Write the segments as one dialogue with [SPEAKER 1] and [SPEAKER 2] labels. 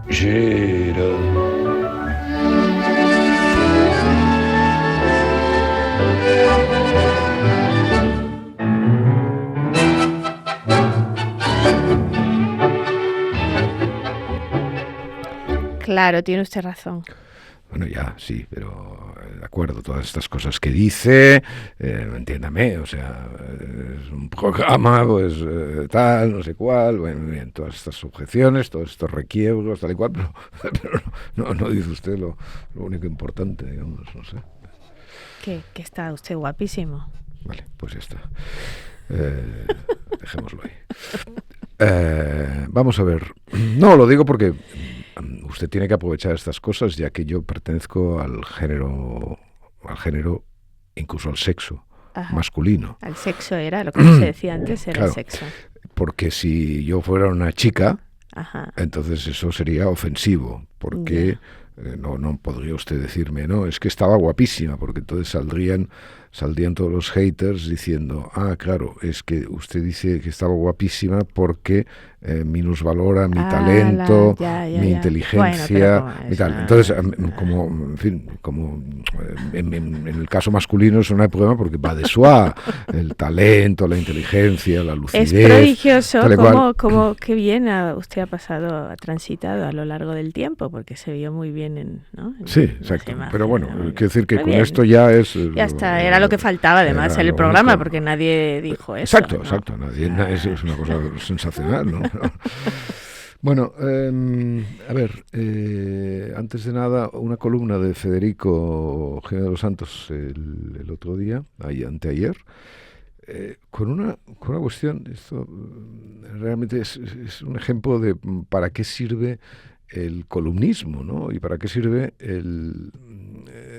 [SPEAKER 1] Gira.
[SPEAKER 2] Claro, tiene usted razón.
[SPEAKER 1] Bueno, ya, sí, pero de acuerdo, todas estas cosas que dice, entiéndame, o sea, es un programa, pues tal, no sé cuál, bueno, bien, todas estas objeciones, todos estos requiebros, tal y cual, pero no dice usted lo único importante, digamos, no sé.
[SPEAKER 2] Que está usted guapísimo.
[SPEAKER 1] Vale, pues ya está. Dejémoslo ahí. Vamos a ver. No, lo digo porque usted tiene que aprovechar estas cosas, ya que yo pertenezco al género, incluso al sexo. Ajá. Masculino.
[SPEAKER 2] Al sexo era, lo que se decía antes era
[SPEAKER 1] claro,
[SPEAKER 2] el sexo.
[SPEAKER 1] Porque si yo fuera una chica,
[SPEAKER 2] ajá,
[SPEAKER 1] entonces eso sería ofensivo, porque no podría usted decirme, no, es que estaba guapísima, porque entonces saldrían todos los haters diciendo, claro, es que usted dice que estaba guapísima porque minusvalora mi talento, mi inteligencia, bueno, y tal. Entonces, como, en fin, como en el caso masculino eso no hay problema porque va de suave, el talento, la inteligencia, la lucidez.
[SPEAKER 2] Es prodigioso cómo qué bien usted ha transitado a lo largo del tiempo, porque se vio muy bien ¿no?
[SPEAKER 1] Sí, exacto. Imágenes, pero bueno, quiero decir que con esto ya es...
[SPEAKER 2] Ya está, era lo que faltaba además en el programa, único. Porque nadie dijo eso.
[SPEAKER 1] Exacto, ¿no? Exacto. Nadie, es una cosa sensacional, ¿no? Bueno, a ver, antes de nada, una columna de Federico Jiménez de los Santos el otro día, anteayer, con una cuestión, esto realmente es un ejemplo de para qué sirve el columnismo, ¿no? Y para qué sirve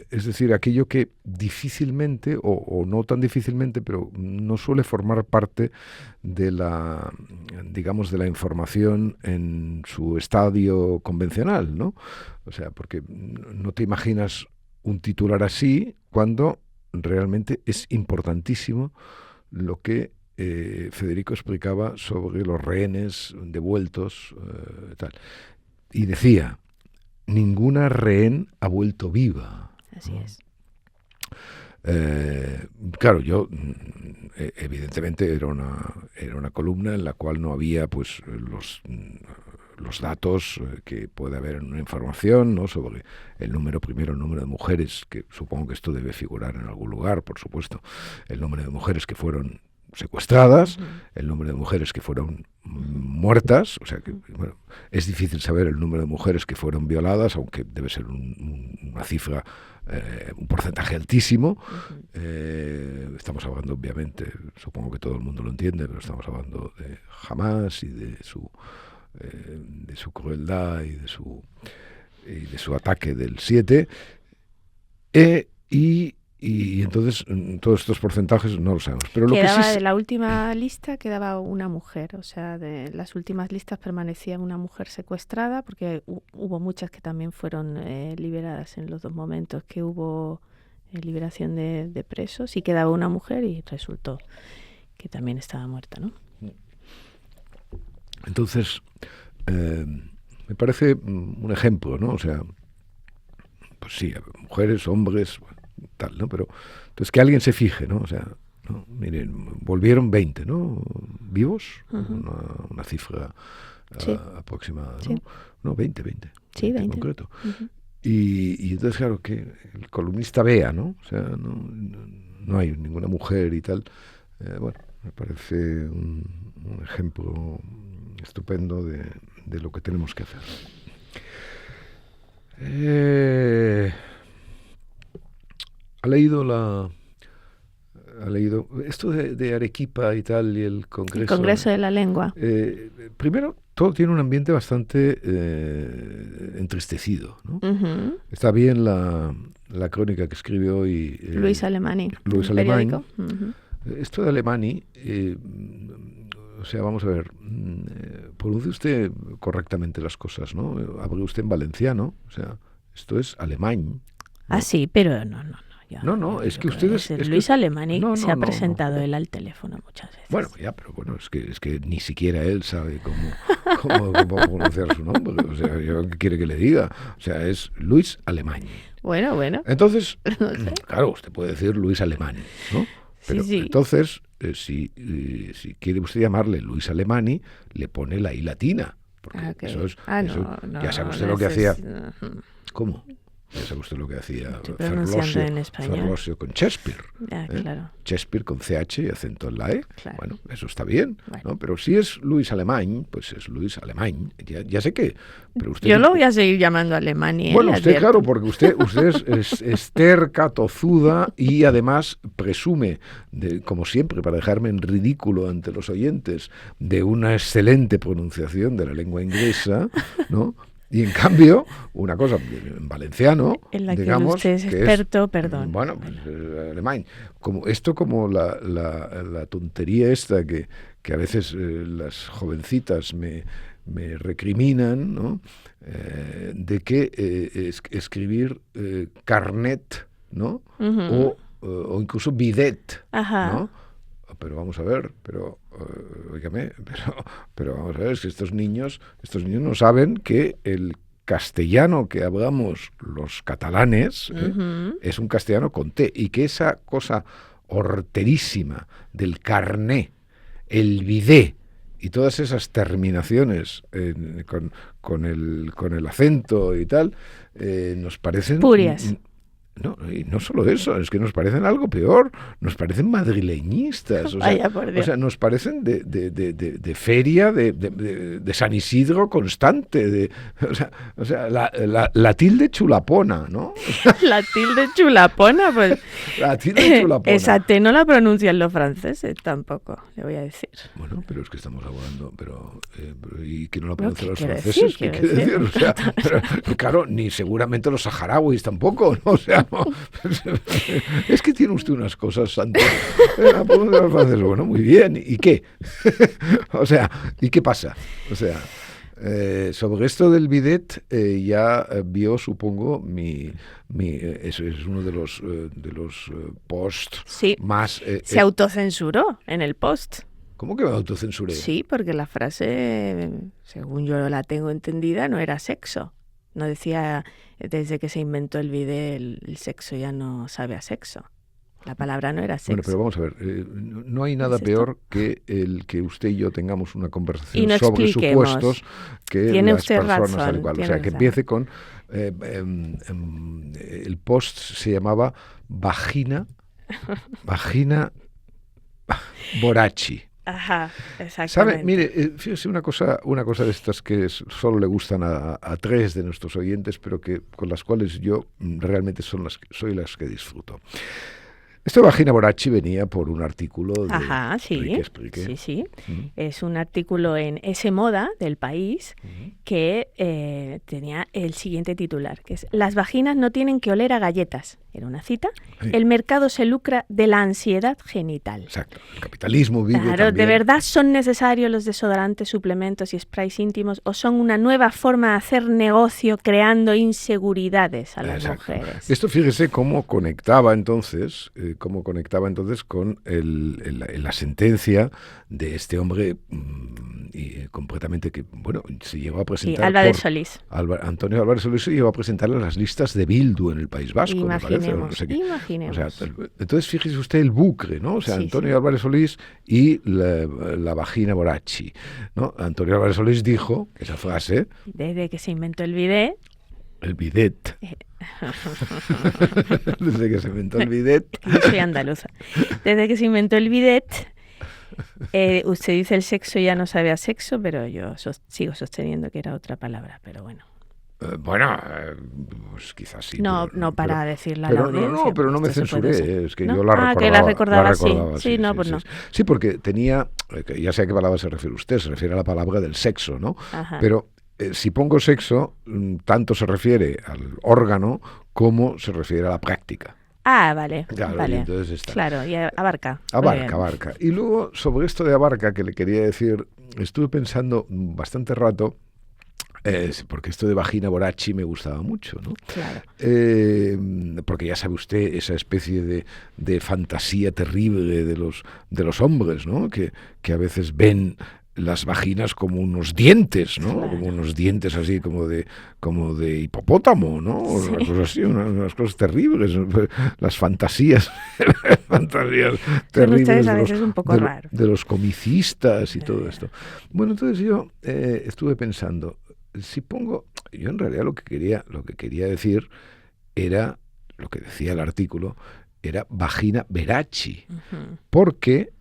[SPEAKER 1] es decir, aquello que difícilmente, o no tan difícilmente, pero no suele formar parte de la, digamos, de la información en su estadio convencional, ¿no? O sea, porque no te imaginas un titular así cuando realmente es importantísimo lo que Federico explicaba sobre los rehenes devueltos, tal. Y decía, ninguna rehén ha vuelto viva.
[SPEAKER 2] Así es.
[SPEAKER 1] Claro, yo evidentemente era una columna en la cual no había pues los datos que puede haber en una información, ¿no? Sobre el número de mujeres, que supongo que esto debe figurar en algún lugar, por supuesto, el número de mujeres que fueron secuestradas, el número de mujeres que fueron muertas, o sea que bueno, es difícil saber el número de mujeres que fueron violadas, aunque debe ser una cifra, un porcentaje altísimo. Estamos hablando, obviamente, supongo que todo el mundo lo entiende, pero estamos hablando de Hamás y de su crueldad y de su ataque del 7, y entonces todos estos porcentajes no lo sabemos. Pero lo que sí
[SPEAKER 2] de la última lista quedaba una mujer, o sea, de las últimas listas permanecía una mujer secuestrada, porque hubo muchas que también fueron liberadas en los dos momentos que hubo liberación de presos, y quedaba una mujer y resultó que también estaba muerta, ¿no?
[SPEAKER 1] Entonces, me parece un ejemplo, ¿no? O sea, pues sí, mujeres, hombres, tal, ¿no? Pero entonces que alguien se fije, ¿no? O sea, ¿no? Miren, volvieron 20, ¿no? Vivos, una cifra aproximada, ¿no?
[SPEAKER 2] Sí.
[SPEAKER 1] No, 20.
[SPEAKER 2] Sí, 20.
[SPEAKER 1] En concreto. Y entonces, claro, que el columnista vea, ¿no? O sea, no hay ninguna mujer y tal. Bueno, me parece un ejemplo estupendo de lo que tenemos que hacer. ¿Ha leído esto de Arequipa y tal y el Congreso?
[SPEAKER 2] El Congreso de la Lengua.
[SPEAKER 1] Primero, todo tiene un ambiente bastante entristecido, ¿no? Está bien la crónica que escribe hoy
[SPEAKER 2] Luis Alemany.
[SPEAKER 1] Esto de Alemany, o sea, vamos a ver, pronuncia usted correctamente las cosas, ¿no? Hable usted en valenciano, o sea, esto es alemán.
[SPEAKER 2] Ah, sí, pero no.
[SPEAKER 1] No, es que ustedes...
[SPEAKER 2] Luis Alemany se ha presentado él al teléfono muchas veces.
[SPEAKER 1] Bueno, ya, pero bueno, es que ni siquiera él sabe cómo pronunciar su nombre. O sea, ¿qué quiere que le diga? O sea, es Luis Alemany.
[SPEAKER 2] Bueno.
[SPEAKER 1] Entonces,
[SPEAKER 2] No sé.
[SPEAKER 1] claro, usted puede decir Luis Alemany, ¿no? Pero
[SPEAKER 2] Sí.
[SPEAKER 1] entonces, si quiere usted llamarle Luis Alemany, le pone la I latina. Porque
[SPEAKER 2] Okay.
[SPEAKER 1] eso es...
[SPEAKER 2] No,
[SPEAKER 1] ya sabe usted lo que hacía...
[SPEAKER 2] Uh-huh.
[SPEAKER 1] ¿Cómo? Ya sabe usted lo que hacía
[SPEAKER 2] Estoy pronunciando en español.
[SPEAKER 1] Ferlosio con Shakespeare.
[SPEAKER 2] Claro.
[SPEAKER 1] Shakespeare con CH y acento en la E.
[SPEAKER 2] Claro.
[SPEAKER 1] Bueno, eso está bien.
[SPEAKER 2] Bueno.
[SPEAKER 1] ¿No? Pero si es Luis Alemany, pues es Luis Alemany. Ya sé que... Pero usted,
[SPEAKER 2] yo lo voy a seguir llamando Alemany.
[SPEAKER 1] Bueno, usted, claro, porque usted es terca, tozuda y además presume, como siempre, para dejarme en ridículo ante los oyentes, de una excelente pronunciación de la lengua inglesa, ¿no? Y en cambio, una cosa en valenciano,
[SPEAKER 2] en la que
[SPEAKER 1] digamos,
[SPEAKER 2] usted es experto, perdón.
[SPEAKER 1] Bueno, pues, alemán. Como la tontería esta que a veces las jovencitas me recriminan, ¿no? De que escribir carnet, ¿no?
[SPEAKER 2] Uh-huh.
[SPEAKER 1] O incluso bidet,
[SPEAKER 2] Ajá.
[SPEAKER 1] ¿no? Pero vamos a ver, óigame, pero vamos a ver, es que estos niños no saben que el castellano que hablamos los catalanes
[SPEAKER 2] Uh-huh.
[SPEAKER 1] es un castellano con T, y que esa cosa horterísima del carné, el bidé y todas esas terminaciones con el acento y tal, nos parecen...
[SPEAKER 2] Purias.
[SPEAKER 1] No, y no solo eso, es que nos parecen algo peor, nos parecen madrileñistas,
[SPEAKER 2] Vaya, por Dios.
[SPEAKER 1] o sea, nos parecen de feria, de San Isidro constante, o sea, la tilde chulapona, ¿no?
[SPEAKER 2] La tilde chulapona, pues.
[SPEAKER 1] La tilde chulapona.
[SPEAKER 2] Esa T no la pronuncian los franceses tampoco, le voy a decir.
[SPEAKER 1] Bueno, pero es que estamos hablando, ¿y que no la pronuncian los
[SPEAKER 2] ¿qué quiere
[SPEAKER 1] franceses?
[SPEAKER 2] decir?
[SPEAKER 1] ¿Qué quiere decir? O sea, pero, claro, ni seguramente los saharauis tampoco, ¿no? O sea, no. Es que tiene usted unas cosas, Santo. Bueno, muy bien. ¿Y qué? O sea, ¿y qué pasa? O sea, sobre esto del bidet ya vio, supongo, eso es uno de los posts más...
[SPEAKER 2] se autocensuró en el post.
[SPEAKER 1] ¿Cómo que me autocensuré?
[SPEAKER 2] Sí, porque la frase, según yo la tengo entendida, no era sexo. No decía, desde que se inventó el bidet, el sexo ya no sabe a sexo. La palabra no era sexo.
[SPEAKER 1] Bueno, pero vamos a ver, no hay nada peor que el que usted y yo tengamos una conversación sobre supuestos que
[SPEAKER 2] tiene
[SPEAKER 1] las
[SPEAKER 2] usted
[SPEAKER 1] personas
[SPEAKER 2] razón,
[SPEAKER 1] tal y cual. O sea, que empiece con... el post se llamaba Vagina Boracchi.
[SPEAKER 2] Ajá, exactamente.
[SPEAKER 1] ¿Sabe? Mire, fíjese una cosa de estas que solo le gustan a tres de nuestros oyentes, pero con las cuales yo realmente soy las que disfruto. Esta Vagina Boracchi venía por un artículo de Explique.
[SPEAKER 2] Sí. Es un artículo en S Moda del País que tenía el siguiente titular, que es: las vaginas no tienen que oler a galletas. Era una cita. Sí. El mercado se lucra de la ansiedad genital.
[SPEAKER 1] Exacto. El capitalismo vive
[SPEAKER 2] Claro,
[SPEAKER 1] también.
[SPEAKER 2] ¿de verdad son necesarios los desodorantes, suplementos y sprays íntimos o son una nueva forma de hacer negocio creando inseguridades a las mujeres?
[SPEAKER 1] Esto, fíjese cómo conectaba entonces con la sentencia de este hombre completamente que, bueno, se llevó a presentar...
[SPEAKER 2] Sí, Álvarez Solís.
[SPEAKER 1] Antonio Álvarez Solís se llevó a presentar en las listas de Bildu en el País Vasco, me parece. No sé
[SPEAKER 2] Imaginemos.
[SPEAKER 1] O sea, entonces, fíjese usted el bucle, ¿no? O sea, Antonio Álvarez Solís y la Vagina Boracchi, ¿no? Antonio Álvarez Solís dijo esa frase...
[SPEAKER 2] Desde que se inventó el bidet...
[SPEAKER 1] El bidet. Desde que se inventó el bidet.
[SPEAKER 2] Yo soy andaluza. Desde que se inventó el bidet, usted dice el sexo ya no sabe a sexo, pero yo sigo sosteniendo que era otra palabra, pero bueno.
[SPEAKER 1] Pues quizás sí.
[SPEAKER 2] No para decirla a la audiencia.
[SPEAKER 1] No, pero no me censuré, es que
[SPEAKER 2] ¿no?
[SPEAKER 1] yo la recordaba.
[SPEAKER 2] Que la recordaba,
[SPEAKER 1] sí.
[SPEAKER 2] No, pues no.
[SPEAKER 1] Sí, porque tenía, ya sé a qué palabra se refiere usted, se refiere a la palabra del sexo, ¿no?
[SPEAKER 2] Ajá.
[SPEAKER 1] Pero si pongo sexo, tanto se refiere al órgano como se refiere a la práctica.
[SPEAKER 2] Ah, vale.
[SPEAKER 1] Claro,
[SPEAKER 2] vale.
[SPEAKER 1] Y entonces está.
[SPEAKER 2] Claro, y abarca.
[SPEAKER 1] Abarca. Y luego, sobre esto de abarca, que le quería decir, estuve pensando bastante rato Porque esto de vagina voraci me gustaba mucho, ¿no?
[SPEAKER 2] Claro.
[SPEAKER 1] Porque ya sabe usted esa especie de fantasía terrible de los hombres, ¿no? Que a veces ven las vaginas como unos dientes, ¿no?
[SPEAKER 2] Claro.
[SPEAKER 1] Como unos dientes así como de hipopótamo, ¿no?
[SPEAKER 2] Sí.
[SPEAKER 1] Una cosa así, unas cosas terribles, las fantasías, fantasías
[SPEAKER 2] Son
[SPEAKER 1] terribles
[SPEAKER 2] ustedes a veces un poco raros.
[SPEAKER 1] de los comicistas y todo esto. Bueno, entonces yo estuve pensando, si pongo, yo en realidad lo que quería decir era, lo que decía el artículo, era vagina veraci,
[SPEAKER 2] Ujú.
[SPEAKER 1] porque,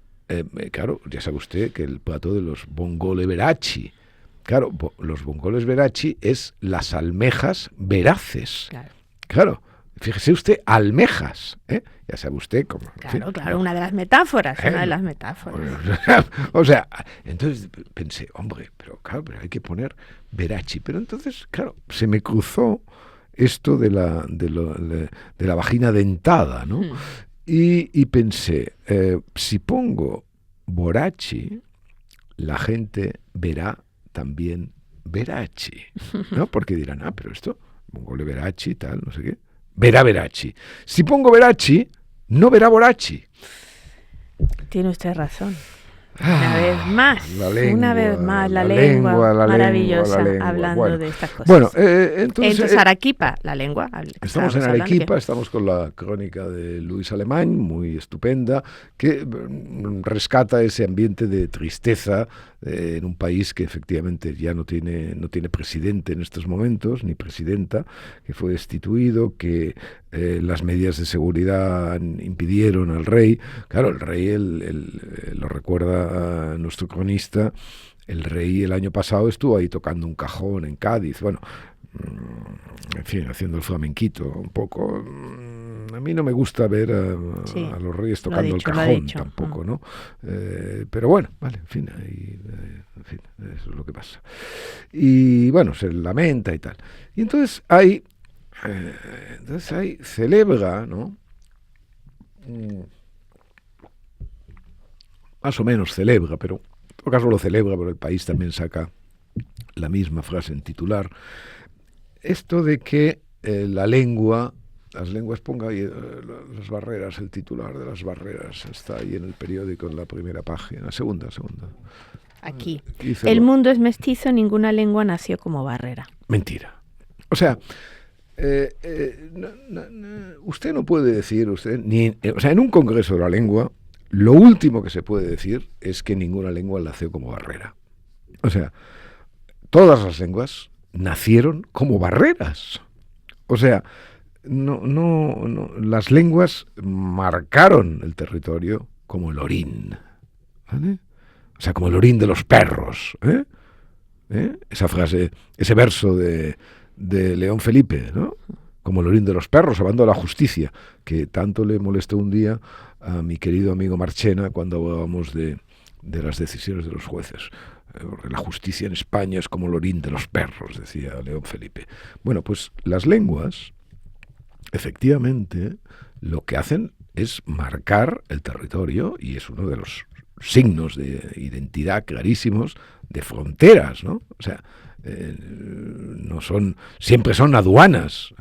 [SPEAKER 1] claro, ya sabe usted que el plato de los vongole veraci, claro, los vongoles veraci es las almejas veraces,
[SPEAKER 2] Claro.
[SPEAKER 1] claro. Fíjese usted, almejas, ¿eh? Ya sabe usted cómo.
[SPEAKER 2] Claro, claro, una de las metáforas, una de las metáforas.
[SPEAKER 1] O sea, entonces pensé, hombre, pero hay que poner veraci. Pero entonces, claro, se me cruzó esto de la vagina dentada, ¿no? Y pensé, si pongo voraci, la gente verá también veraci, ¿no? Porque dirán, pero esto, vongole veraci, tal, no sé qué. Verá veraci. Si pongo veraci, no verá voraci.
[SPEAKER 2] Tiene usted razón. Una vez más, la
[SPEAKER 1] lengua,
[SPEAKER 2] maravillosa,
[SPEAKER 1] lengua.
[SPEAKER 2] hablando
[SPEAKER 1] Bueno,
[SPEAKER 2] de estas cosas.
[SPEAKER 1] Bueno, entonces
[SPEAKER 2] Arequipa, la lengua.
[SPEAKER 1] Estamos en
[SPEAKER 2] hablando.
[SPEAKER 1] Arequipa, estamos con la crónica de Luis Alemán, muy estupenda, que rescata ese ambiente de tristeza en un país que efectivamente ya no tiene presidente en estos momentos, ni presidenta, que fue destituido, que las medidas de seguridad impidieron al rey. Claro, el rey, lo recuerda a nuestro cronista, el rey el año pasado estuvo ahí tocando un cajón en Cádiz, bueno, en fin, haciendo el flamenquito un poco. A mí no me gusta ver a los reyes tocando el cajón tampoco, ¿no? Pero bueno, vale, en fin, eso es lo que pasa. Y bueno, se lamenta y tal. Y entonces hay celebra, ¿no? Más o menos celebra, pero en todo caso lo celebra, pero el país también saca la misma frase en titular. Esto de que las lenguas, ponga ahí las barreras, el titular de las barreras, está ahí en el periódico, en la primera página, segunda.
[SPEAKER 2] Aquí. El mundo es mestizo, ninguna lengua nació como barrera.
[SPEAKER 1] Mentira. O sea, usted no puede decir, en un congreso de la lengua, lo último que se puede decir es que ninguna lengua nació como barrera. O sea, todas las lenguas nacieron como barreras. O sea, no, las lenguas marcaron el territorio como el orín, ¿vale? O sea, como el orín de los perros, ¿eh? Esa frase, ese verso de León Felipe, ¿no? Como el orín de los perros, hablando de la justicia, que tanto le molestó un día a mi querido amigo Marchena cuando hablábamos de las decisiones de los jueces. La justicia en España es como el orín de los perros, decía León Felipe. Bueno, pues las lenguas, efectivamente, lo que hacen es marcar el territorio y es uno de los signos de identidad clarísimos de fronteras, ¿no? O sea, siempre son aduanas,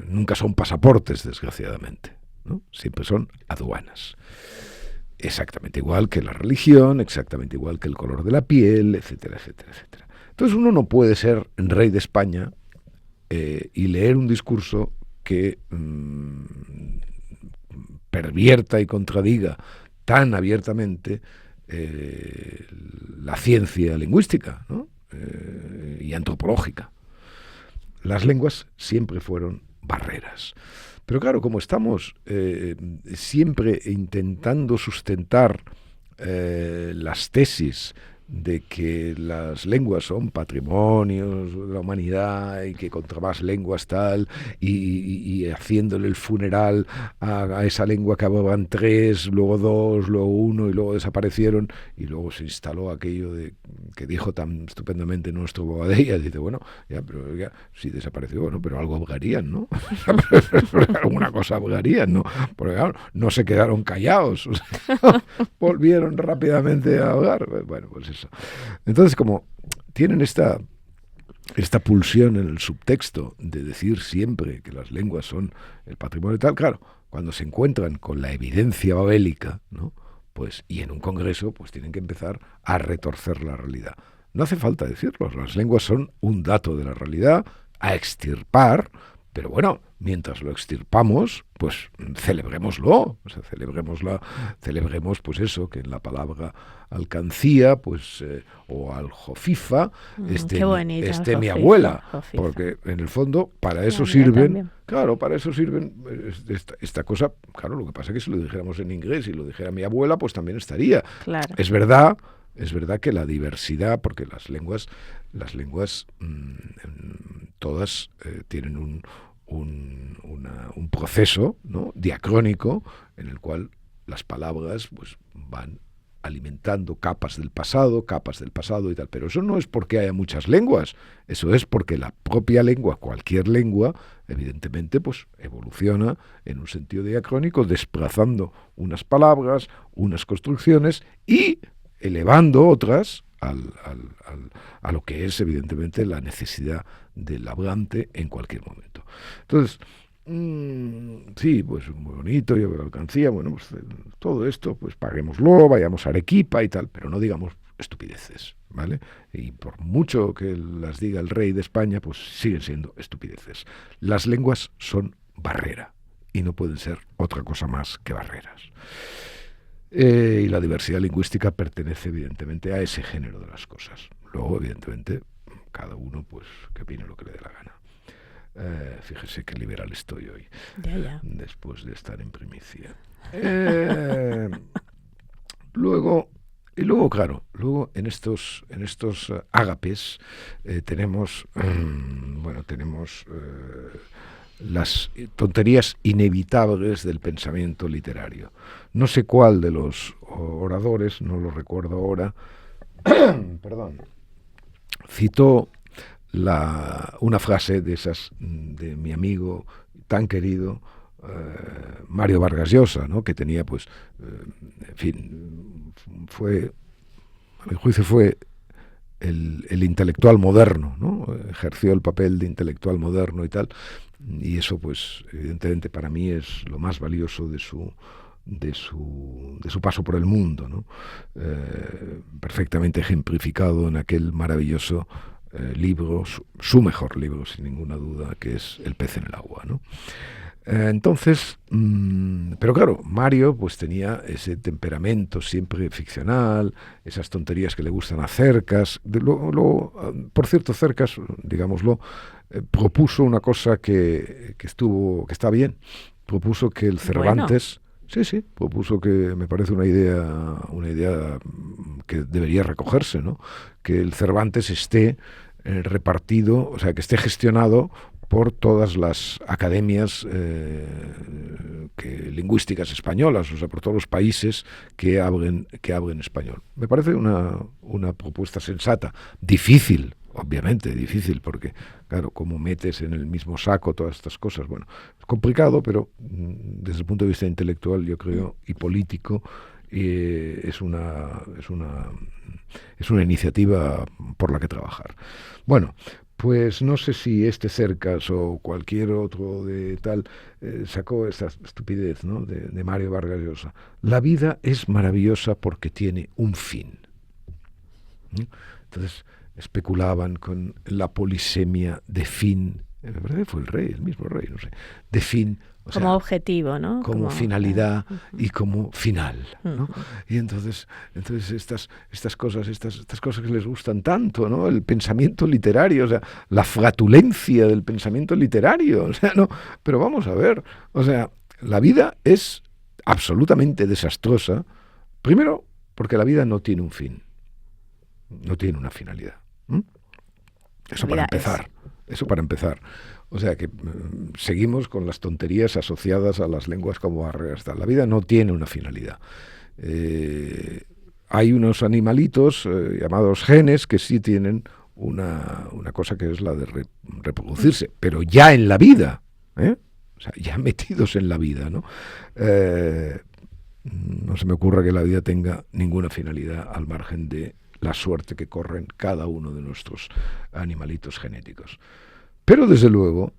[SPEAKER 1] nunca son pasaportes, desgraciadamente, ¿no? Siempre son aduanas. Exactamente igual que la religión, exactamente igual que el color de la piel, etcétera, etcétera, etcétera. Entonces uno no puede ser rey de España y leer un discurso que pervierta y contradiga tan abiertamente la ciencia lingüística, ¿no? Y antropológica. Las lenguas siempre fueron barreras. Pero claro, como estamos siempre intentando sustentar las tesis de que las lenguas son patrimonios de la humanidad y que contra más lenguas tal, y haciéndole el funeral a esa lengua que hablaban 3, luego 2, luego 1 y luego desaparecieron, y luego se instaló aquello que dijo tan estupendamente nuestro Bobadilla, dice, bueno, ya, pero ya, sí desapareció, bueno, pero algo hablarían, ¿no? Alguna cosa hablarían, ¿no? Porque claro, no se quedaron callados, o sea, volvieron rápidamente a hablar. Bueno, pues eso. Entonces, como tienen esta esta pulsión en el subtexto de decir siempre que las lenguas son el patrimonio y tal, claro, cuando se encuentran con la evidencia babélica, ¿no? Pues, y en un congreso, pues tienen que empezar a retorcer la realidad. No hace falta decirlo, las lenguas son un dato de la realidad a extirpar, pero bueno, mientras lo extirpamos, pues celebrémoslo, o sea, celebremos pues eso, que en la palabra alcancía, pues, o aljofifa, esté mi abuela,
[SPEAKER 2] jofifa.
[SPEAKER 1] porque en el fondo para eso
[SPEAKER 2] La mía
[SPEAKER 1] sirven,
[SPEAKER 2] también.
[SPEAKER 1] claro, para eso sirven esta cosa, claro, lo que pasa es que si lo dijéramos en inglés y lo dijera mi abuela, pues también estaría.
[SPEAKER 2] Claro.
[SPEAKER 1] Es verdad que la diversidad, porque las lenguas todas tienen un proceso, ¿no?, diacrónico en el cual las palabras pues van alimentando capas del pasado y tal, pero eso no es porque haya muchas lenguas, eso es porque la propia lengua, cualquier lengua, evidentemente pues evoluciona en un sentido diacrónico, desplazando unas palabras, unas construcciones y elevando otras a lo que es evidentemente la necesidad del hablante en cualquier momento. Entonces, sí, pues muy bonito, yo veo alcancía, bueno, pues todo esto, pues paguémoslo, vayamos a Arequipa y tal, pero no digamos estupideces, ¿vale? Y por mucho que las diga el rey de España, pues siguen siendo estupideces. Las lenguas son barrera y no pueden ser otra cosa más que barreras. Y la diversidad lingüística pertenece evidentemente a ese género de las cosas. Luego, evidentemente, cada uno pues que opine lo que le dé la gana. Fíjese qué liberal estoy hoy,
[SPEAKER 2] Ya.
[SPEAKER 1] después de estar en primicia. Luego, claro, en estos ágapes tenemos las tonterías inevitables del pensamiento literario. No sé cuál de los oradores, no lo recuerdo ahora, perdón, citó una frase de esas de mi amigo tan querido Mario Vargas Llosa, ¿no?, que tenía pues en fin, a mi juicio fue el intelectual moderno, ¿no? Ejerció el papel de intelectual moderno y tal, y eso pues evidentemente para mí es lo más valioso de su paso por el mundo, ¿no? Perfectamente ejemplificado en aquel maravilloso libro, su mejor libro sin ninguna duda, que es El pez en el agua, ¿no? Entonces, pero claro, Mario pues tenía ese temperamento siempre ficcional, esas tonterías que le gustan a Cercas. Por cierto, Cercas, digámoslo, propuso una cosa que está bien. Propuso que el Cervantes, sí, propuso, que me parece una idea que debería recogerse, ¿no? Que el Cervantes esté repartido, o sea, que esté gestionado por todas las academias lingüísticas españolas, o sea, por todos los países que hablen español. Me parece una propuesta sensata, difícil, obviamente, difícil, porque, claro, como metes en el mismo saco todas estas cosas, bueno, es complicado, pero desde el punto de vista intelectual, yo creo, y político, es una iniciativa por la que trabajar. Bueno, pues no sé si Cercas o cualquier otro de tal sacó esta estupidez, ¿no?, de Mario Vargas Llosa. La vida es maravillosa porque tiene un fin. Entonces especulaban con la polisemia de fin. Me parece que fue el mismo rey, no sé, de fin. O
[SPEAKER 2] como
[SPEAKER 1] sea,
[SPEAKER 2] objetivo, ¿no?
[SPEAKER 1] Como finalidad y como final, ¿no? Y entonces estas cosas que les gustan tanto, ¿no? El pensamiento literario, o sea, la flatulencia del pensamiento literario, o sea, no, pero vamos a ver, o sea, la vida es absolutamente desastrosa, primero porque la vida no tiene un fin, no tiene una finalidad. Eso para empezar. O sea que seguimos con las tonterías asociadas a las lenguas como barreras. La vida no tiene una finalidad. Hay unos animalitos llamados genes que sí tienen una cosa que es la de reproducirse, pero ya en la vida, o sea, ya metidos en la vida, ¿no? No se me ocurra que la vida tenga ninguna finalidad al margen de la suerte que corren cada uno de nuestros animalitos genéticos. Pero desde luego,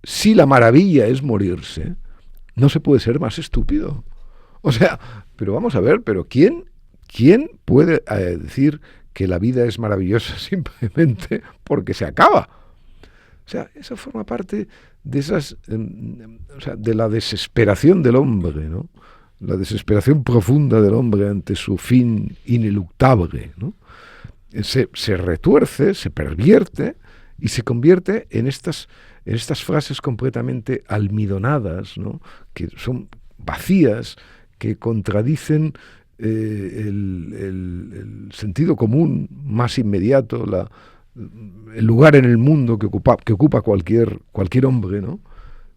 [SPEAKER 1] si la maravilla es morirse, no se puede ser más estúpido. O sea, pero vamos a ver, pero ¿quién puede decir que la vida es maravillosa simplemente porque se acaba? O sea, eso forma parte de esas, o sea, de la desesperación del hombre, ¿no? La desesperación profunda del hombre ante su fin ineluctable, ¿no? Se retuerce, se pervierte y se convierte en estas frases completamente almidonadas, ¿no? Que son vacías, que contradicen el sentido común más inmediato, el lugar en el mundo que ocupa cualquier hombre, ¿no?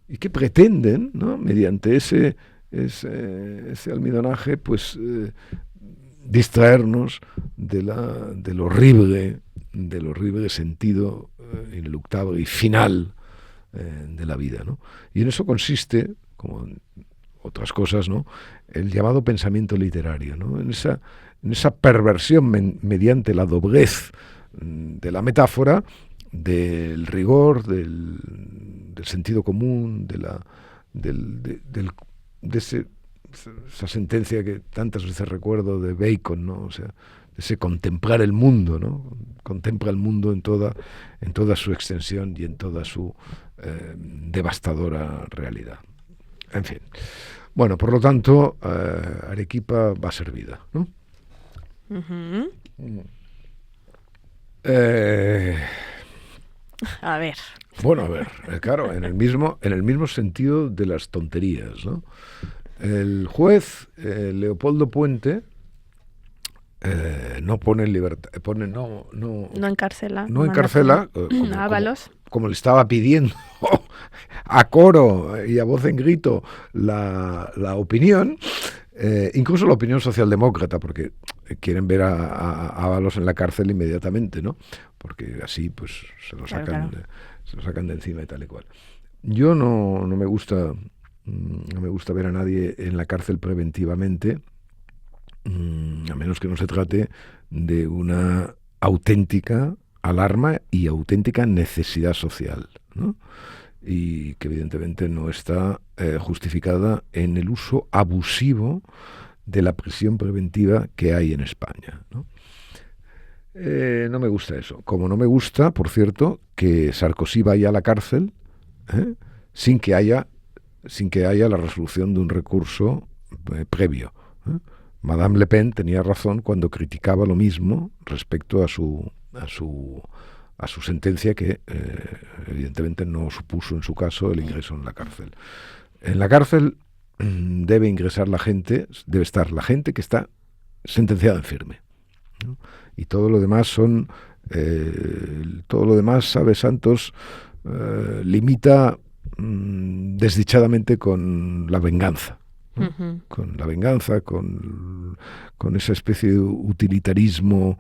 [SPEAKER 1] Y que pretenden, ¿no?, mediante ese almidonaje, pues distraernos del horrible sentido ineluctable y final de la vida, ¿no? Y en eso consiste, como en otras cosas, ¿no?, el llamado pensamiento literario, ¿no? En esa perversión mediante la doblez de la metáfora, del rigor, del sentido común, esa sentencia que tantas veces recuerdo de Bacon, ¿no? O sea, ese contemplar el mundo, ¿no? Contempla el mundo en toda su extensión y en toda su devastadora realidad. En fin. Bueno, por lo tanto, Arequipa va servida, ¿no?
[SPEAKER 2] Uh-huh. A ver.
[SPEAKER 1] Bueno, a ver, claro, en el mismo sentido de las tonterías, ¿no? El juez Leopoldo Puente no pone en libertad,
[SPEAKER 2] no encarcela.
[SPEAKER 1] No encarcela,
[SPEAKER 2] Ábalos.
[SPEAKER 1] Como le estaba pidiendo a coro y a voz en grito la opinión, incluso la opinión socialdemócrata, porque quieren ver a Ábalos en la cárcel inmediatamente, ¿no? Porque así pues se lo sacan de encima y tal y cual. Yo no me gusta ver a nadie en la cárcel preventivamente, a menos que no se trate de una auténtica alarma y auténtica necesidad social, ¿no? Y que evidentemente no está justificada en el uso abusivo de la prisión preventiva que hay en España, ¿no? No me gusta eso. Como no me gusta, por cierto, que Sarkozy vaya a la cárcel sin que haya la resolución de un recurso previo. Madame Le Pen tenía razón cuando criticaba lo mismo respecto a su sentencia, que evidentemente no supuso en su caso el ingreso en la cárcel. En la cárcel debe estar la gente que está sentenciada en firme, ¿no? Y todo lo demás sabe Santos, limita desdichadamente con la venganza, ¿no? Uh-huh. Con la venganza, con esa especie de utilitarismo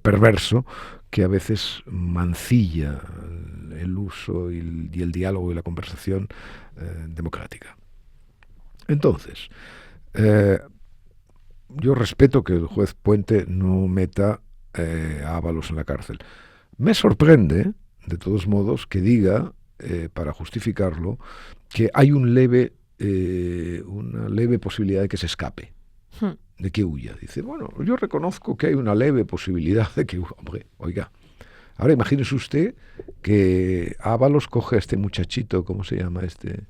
[SPEAKER 1] perverso que a veces mancilla el uso y el diálogo y la conversación democrática. Entonces, yo respeto que el juez Puente no meta a Ábalos en la cárcel. Me sorprende, de todos modos, que diga, para justificarlo, que hay una leve posibilidad de que se escape, de que huya. Dice, bueno, yo reconozco que hay una leve posibilidad de que, hombre, oiga, ahora imagínese usted que Ábalos coge a este muchachito, ¿cómo se llama? Este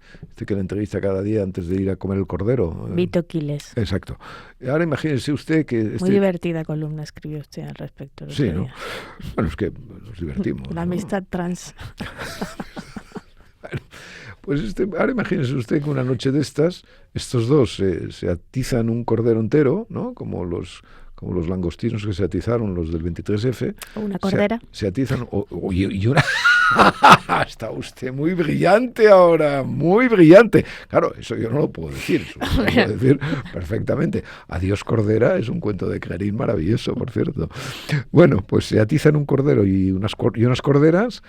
[SPEAKER 1] que le entrevista cada día antes de ir a comer el cordero.
[SPEAKER 2] Vito Quiles.
[SPEAKER 1] Exacto. Ahora imagínese usted que...
[SPEAKER 2] Muy divertida columna escribió usted al respecto.
[SPEAKER 1] Sí, ¿no? Bueno, es que nos divertimos.
[SPEAKER 2] La amistad trans.
[SPEAKER 1] Bueno, pues ahora imagínese usted que una noche de estas, estos dos se atizan un cordero entero, ¿no? Como los langostinos que se atizaron los del 23F.
[SPEAKER 2] O una cordera.
[SPEAKER 1] Se atizan, y una... Está usted muy brillante ahora, muy brillante. Claro, eso yo no lo puedo decir, eso lo puedo decir perfectamente. Adiós Cordera es un cuento de Clarín maravilloso, por cierto. Bueno, pues se atizan un cordero y unas corderas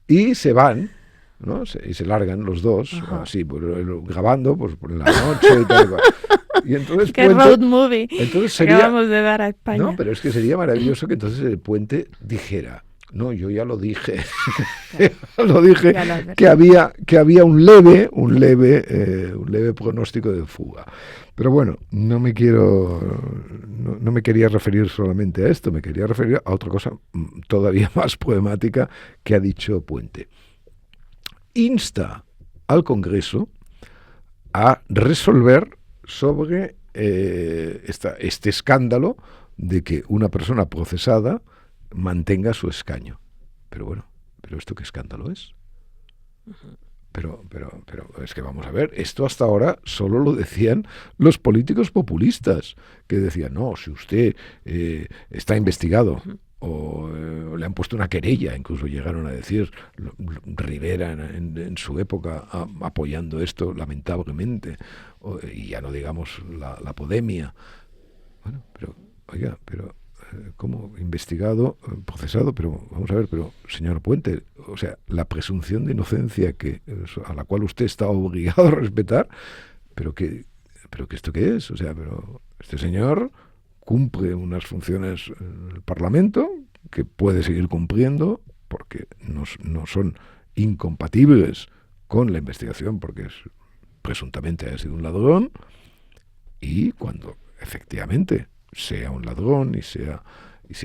[SPEAKER 1] y se van, ¿no? Y se largan los dos, así, grabando, pues por la noche y tal. Y entonces
[SPEAKER 2] Qué road movie
[SPEAKER 1] entonces sería,
[SPEAKER 2] acabamos de dar a España.
[SPEAKER 1] no, pero es que sería maravilloso que entonces el Puente dijera, no, yo ya lo dije, lo dije, que había un leve pronóstico de fuga. Pero bueno, no me quería referir solamente a esto, me quería referir a otra cosa todavía más problemática que ha dicho Puente. Insta al Congreso a resolver sobre este escándalo de que una persona procesada mantenga su escaño. Pero bueno, ¿pero esto qué escándalo es? Pero es que vamos a ver, esto hasta ahora solo lo decían los políticos populistas, que decían, no, si usted está investigado, o le han puesto una querella, incluso llegaron a decir Rivera en su época apoyando esto lamentablemente, y ya no digamos la Podemia. Bueno, pero, oiga, pero ¿cómo investigado, procesado? Pero vamos a ver, pero señor Puente, o sea, la presunción de inocencia a la cual usted está obligado a respetar, pero que esto qué es, o sea, pero este señor cumple unas funciones en el Parlamento que puede seguir cumpliendo porque no son incompatibles con la investigación porque presuntamente ha sido un ladrón, y cuando efectivamente sea un ladrón y sea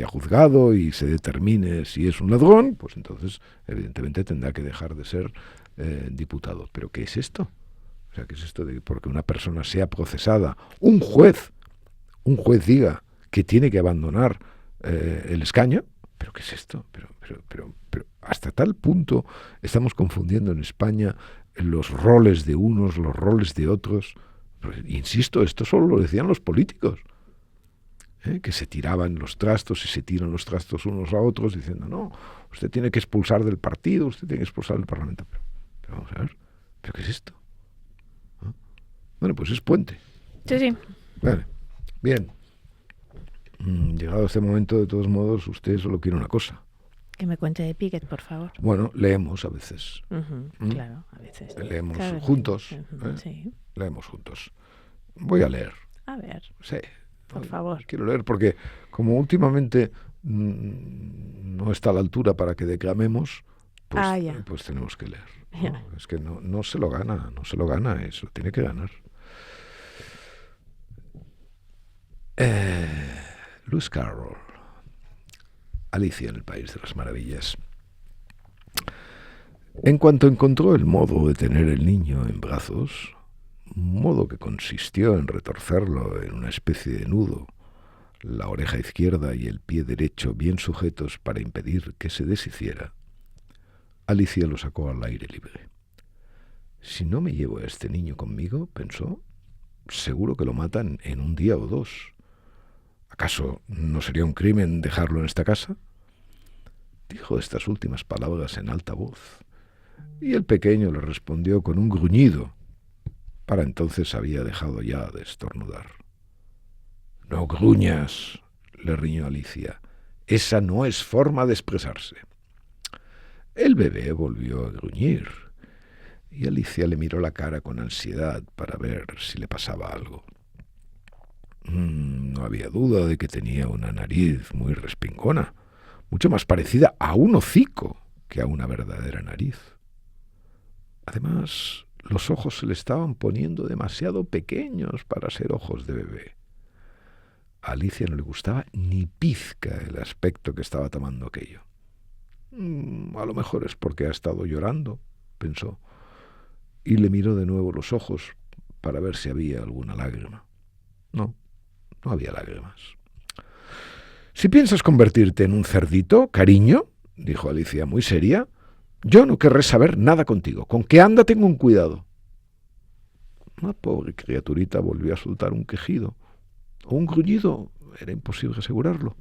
[SPEAKER 1] juzgado y se determine si es un ladrón, pues entonces evidentemente tendrá que dejar de ser diputado. ¿Pero qué es esto? O sea, ¿qué es esto de porque una persona sea procesada, un juez diga que tiene que abandonar el escaño? ¿Pero qué es esto? Pero hasta tal punto estamos confundiendo en España los roles de unos, los roles de otros. Pero, insisto, esto solo lo decían los políticos, que se tiraban los trastos y se tiran los trastos unos a otros diciendo, no, usted tiene que expulsar del partido, usted tiene que expulsar del Parlamento. Pero vamos a ver, ¿pero qué es esto? ¿Ah? Bueno, pues es Puente.
[SPEAKER 2] Sí.
[SPEAKER 1] Vale, bien. Llegado a este momento, de todos modos, usted solo quiere una cosa.
[SPEAKER 2] Que me cuente de Piquet, por favor.
[SPEAKER 1] Bueno, leemos a veces.
[SPEAKER 2] Claro, a veces.
[SPEAKER 1] Leemos juntos.
[SPEAKER 2] Sí.
[SPEAKER 1] Leemos juntos. Voy a leer.
[SPEAKER 2] A ver.
[SPEAKER 1] Sí.
[SPEAKER 2] Por favor.
[SPEAKER 1] Quiero leer porque, como últimamente no está a la altura para que declamemos, pues tenemos que leer, ¿no? Es que no se lo gana, eso, tiene que ganar. Lewis Carroll, Alicia en el País de las Maravillas. En cuanto encontró el modo de tener el niño en brazos, modo que consistió en retorcerlo en una especie de nudo, la oreja izquierda y el pie derecho bien sujetos para impedir que se deshiciera, Alicia lo sacó al aire libre. Si no me llevo a este niño conmigo, pensó, seguro que lo matan en un día o dos. ¿Acaso no sería un crimen dejarlo en esta casa? Dijo estas últimas palabras en alta voz, y el pequeño le respondió con un gruñido. Para entonces había dejado ya de estornudar. «No gruñas», le riñó Alicia. «Esa no es forma de expresarse». El bebé volvió a gruñir, y Alicia le miró la cara con ansiedad para ver si le pasaba algo. No había duda de que tenía una nariz muy respingona, mucho más parecida a un hocico que a una verdadera nariz. Además, los ojos se le estaban poniendo demasiado pequeños para ser ojos de bebé. A Alicia no le gustaba ni pizca el aspecto que estaba tomando aquello. A lo mejor es porque ha estado llorando, pensó, y le miró de nuevo los ojos para ver si había alguna lágrima. No había lágrimas. «Si piensas convertirte en un cerdito, cariño», dijo Alicia muy seria, «yo no querré saber nada contigo. Con que anda tengo un cuidado». La pobre criaturita volvió a soltar un quejido, o un gruñido, era imposible asegurarlo,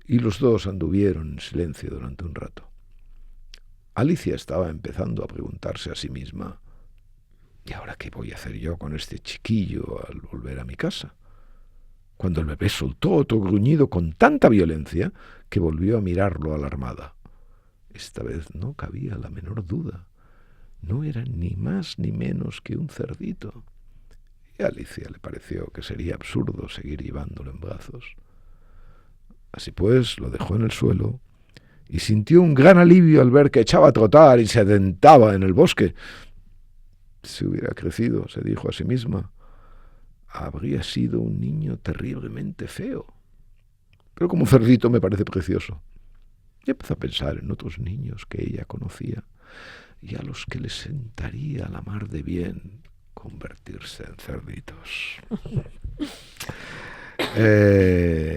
[SPEAKER 1] y los dos anduvieron en silencio durante un rato. Alicia estaba empezando a preguntarse a sí misma, ¿y ahora qué voy a hacer yo con este chiquillo al volver a mi casa? Cuando el bebé soltó otro gruñido con tanta violencia que volvió a mirarlo alarmada. Esta vez no cabía la menor duda. No era ni más ni menos que un cerdito. y a Alicia le pareció que sería absurdo seguir llevándolo en brazos. Así pues, lo dejó en el suelo y sintió un gran alivio al ver que echaba a trotar y se adentraba en el bosque. Si hubiera crecido, se dijo a sí misma, habría sido un niño terriblemente feo. Pero como cerdito me parece precioso. Y empezó a pensar en otros niños que ella conocía y a los que les sentaría a la mar de bien convertirse en cerditos.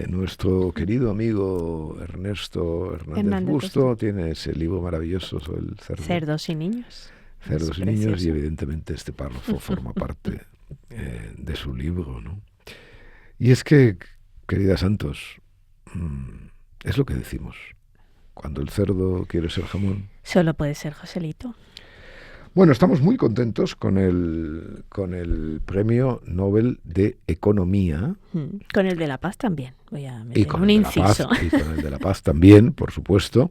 [SPEAKER 1] Nuestro querido amigo Ernesto Hernández Busto tiene ese libro maravilloso sobre el cerdo.
[SPEAKER 2] Cerdos y niños.
[SPEAKER 1] Cerdos y niños, y evidentemente este párrafo forma parte de su libro, ¿no? Y es que, querida Santos, es lo que decimos. Cuando el cerdo quiere ser jamón...
[SPEAKER 2] Solo puede ser Joselito.
[SPEAKER 1] Bueno, estamos muy contentos con el Premio Nobel de Economía.
[SPEAKER 2] Con el de la Paz también, voy a meter
[SPEAKER 1] con
[SPEAKER 2] un
[SPEAKER 1] el
[SPEAKER 2] inciso.
[SPEAKER 1] Y con el de la Paz también, por supuesto.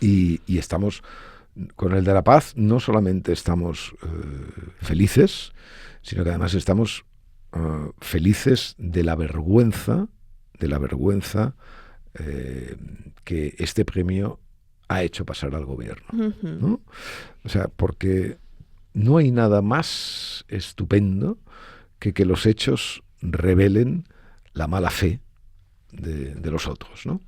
[SPEAKER 1] Y estamos... Con el de la Paz no solamente estamos felices, sino que además estamos felices de la vergüenza que este premio ha hecho pasar al gobierno, ¿no? O sea, porque no hay nada más estupendo que los hechos revelen la mala fe de los otros, ¿no?